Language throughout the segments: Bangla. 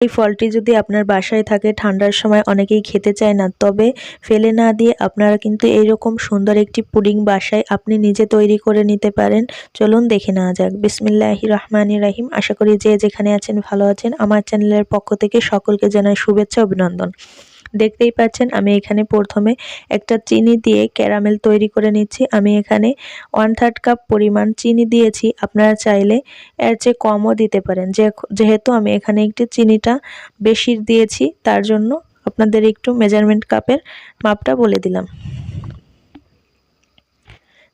এই ফলটি যদি আপনার বাসায় থাকে, ঠান্ডার সময় অনেকেই খেতে চায় না, তবে ফেলে না দিয়ে আপনারা কিন্তু এইরকম সুন্দর একটি পুডিং বাসায় আপনি নিজে তৈরি করে নিতে পারেন। চলুন দেখে নেওয়া যাক। বিসমিল্লাহির রহমানির রহিম। আশা করি যে যেখানে আছেন ভালো আছেন। আমার চ্যানেলের পক্ষ থেকে সকলকে জানাই শুভেচ্ছা অভিনন্দন। দেখতেই পাচ্ছেন আমি এখানে প্রথমে একটা চিনি দিয়ে ক্যারামেল তৈরি করে নিচ্ছি। আমি এখানে 1/3 কাপ পরিমাণ চিনি দিয়েছি। আপনারা চাইলে এর চেয়ে কমও দিতে পারেন। যেহেতু আমি এখানে একটু চিনিটা বেশি দিয়েছি, তার জন্য আপনাদের একটু মেজারমেন্ট কাপের মাপটা বলে দিলাম।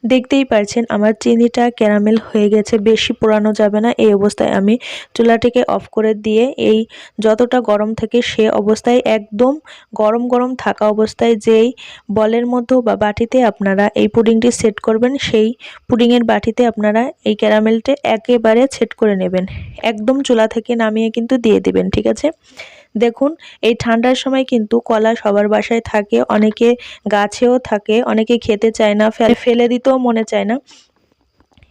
দেখতেই পাচ্ছেন আমার চিনিটা ক্যারামেল হয়ে গেছে, বেশি পোড়ানো যাবে না। এই অবস্থায় আমি চুলাটিকে অফ করে দিয়ে এই যতটা গরম থাকে সে অবস্থায়, একদম গরম গরম থাকা অবস্থায় যেই বলের মধ্যে বা বাটিতে আপনারা এই পুডিংটি সেট করবেন, সেই পুডিংয়ের বাটিতে আপনারা এই ক্যারামেলটা একেবারে সেট করে নেবেন। একদম চুলা থেকে নামিয়ে কিন্তু দিয়ে দিবেন, ঠিক আছে? দেখুন, এই ঠান্ডার সময় কিন্তু কলা সবার বাসায় থাকে, অনেকে গাছেও থাকে, অনেকে খেতে চায় না, ফেলে দিতেও মনে চায় না।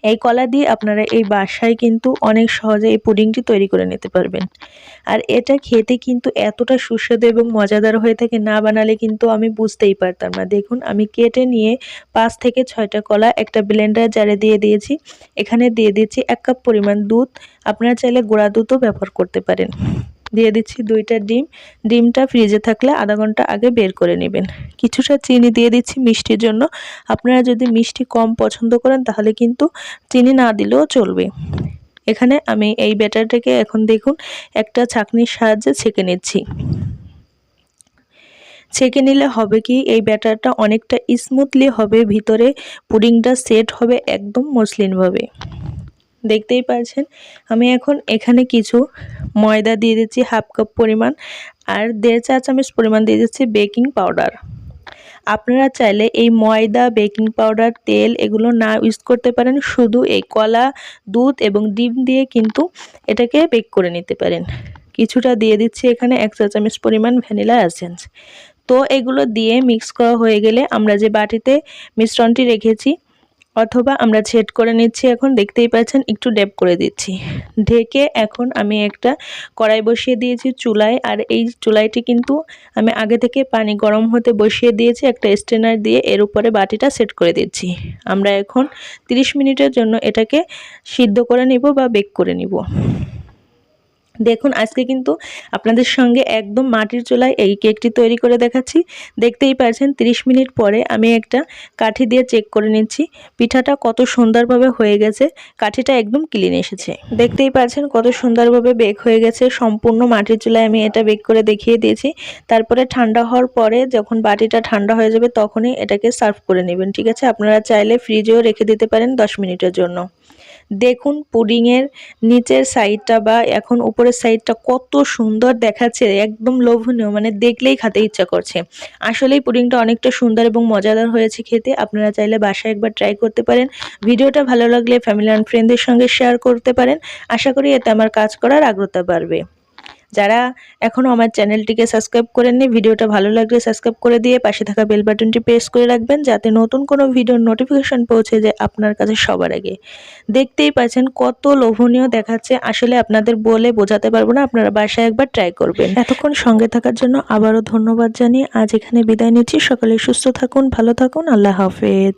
এই কলা দিয়ে আপনারা এই বাসায় কিন্তু অনেক সহজে এই পুডিংটি তৈরি করে নিতে পারবেন। আর এটা খেতে কিন্তু এতটা সুস্বাদু এবং মজাদার হয়ে থাকে, না বানালে কিন্তু আমি বুঝতেই পারতাম না। দেখুন, আমি কেটে নিয়ে 5 থেকে 6টা কলা একটা ব্লেন্ডার জারে দিয়ে দিয়েছি। এখানে দিয়ে দিচ্ছি 1 কাপ পরিমাণ দুধ। আপনারা চাইলে গুঁড়া দুধও ব্যবহার করতে পারেন। দিয়ে দিচ্ছি 2টা ডিম। ডিমটা ফ্রিজে থাকলে আধা ঘন্টা আগে বের করে নেবেন। কিছুটা চিনি দিয়ে দিচ্ছি মিষ্টির জন্য। আপনারা যদি মিষ্টি কম পছন্দ করেন তাহলে কিন্তু চিনি না দিলেও চলবে। এখানে আমি এই ব্যাটারটাকে এখন দেখুন একটা ছাঁকনির সাহায্যে ছেঁকে নিচ্ছি। ছেঁকে নিলে হবে কি, এই ব্যাটারটা অনেকটা স্মুথলি হবে, ভিতরে পুডিংটা সেট হবে একদম মসৃণভাবে। দেখতেই পাচ্ছেন আমি এখন এখানে কিছু ময়দা দিয়ে দিচ্ছি 1/2 কাপ পরিমাণ, আর 1.5 চা চামচ পরিমাণ দিয়ে দিচ্ছি বেকিং পাউডার। আপনারা চাইলে এই ময়দা, বেকিং পাউডার, তেল এগুলো না ইউজ করতে পারেন, শুধু এই কলা, দুধ এবং ডিম দিয়ে কিন্তু এটাকে বেক করে নিতে পারেন। কিছুটা দিয়ে দিচ্ছি এখানে 1 চা চামচ পরিমাণ ভ্যানিলা এসেন্স। তো এগুলো দিয়ে মিক্স করা হয়ে গেলে আমরা যে বাটিতে মিশ্রণটি রেখেছি অথবা আমরা সেট করে নিচ্ছি, এখন দেখতেই পাচ্ছেন একটু ড্যাপ করে দিচ্ছি। ঢেকে এখন আমি একটা কড়াই বসিয়ে দিয়েছি চুলায়, আর এই চুলাইটি কিন্তু আমি আগে থেকে পানি গরম হতে বসিয়ে দিয়েছি। একটা স্ট্রেনার দিয়ে এর উপরে বাটিটা সেট করে দিচ্ছি। আমরা এখন 30 মিনিটের জন্য এটাকে সিদ্ধ করে নিব বা বেক করে নিব। দেখুন, আজকে কিন্তু আপনাদের সঙ্গে একদম মাটির চুলায় এই কেকটি তৈরি করে দেখাচ্ছি। দেখতেই পাচ্ছেন 30 মিনিট পরে আমি একটা কাঠি দিয়ে চেক করে নিচ্ছি পিঠাটা কত সুন্দরভাবে হয়ে গেছে। কাঠিটা একদম ক্লিন এসেছে। দেখতেই পাচ্ছেন কত সুন্দরভাবে বেক হয়ে গেছে। সম্পূর্ণ মাটির চুলায় আমি এটা বেক করে দেখিয়ে দিয়েছি। তারপরে ঠান্ডা হওয়ার পরে যখন বাটিটা ঠান্ডা হয়ে যাবে তখনই এটাকে সার্ভ করে নেবেন, ঠিক আছে? আপনারা চাইলে ফ্রিজেও রেখে দিতে পারেন 10 মিনিটের জন্য। দেখুন পুডিংয়ের নিচের সাইডটা বা এখন উপরের সাইডটা কত সুন্দর দেখাচ্ছে, একদম লোভনীয়, মানে দেখলেই খেতে ইচ্ছা করছে। আসলেই পুডিংটা অনেকটা সুন্দর এবং মজাদার হয়েছে খেতে। আপনারা চাইলে বাসায় একবার ট্রাই করতে পারেন। ভিডিওটা ভালো লাগলে ফ্যামিলি অ্যান্ড ফ্রেন্ডদের সঙ্গে শেয়ার করতে পারেন। আশা করি এতে আমার কাজ করার আগ্রহতা বাড়বে। যারা এখনও আমার চ্যানেলটিকে সাবস্ক্রাইব করেননি, ভিডিওটা ভালো লাগলে সাবস্ক্রাইব করে দিয়ে পাশে থাকা বেল বাটনটি প্রেস করে রাখবেন, যাতে নতুন কোনো ভিডিওর নোটিফিকেশন পৌঁছে যায় আপনার কাছে সবার আগে। দেখতেই পাচ্ছেন কত লোভনীয় দেখাচ্ছে, আসলে আপনাদের বলে বোঝাতে পারবো না। আপনারা বাসায় একবার ট্রাই করবেন। এতক্ষণ সঙ্গে থাকার জন্য আবারও ধন্যবাদ জানিয়ে আজ এখানে বিদায় নিচ্ছি। সকলে সুস্থ থাকুন, ভালো থাকুন। আল্লাহ হাফেজ।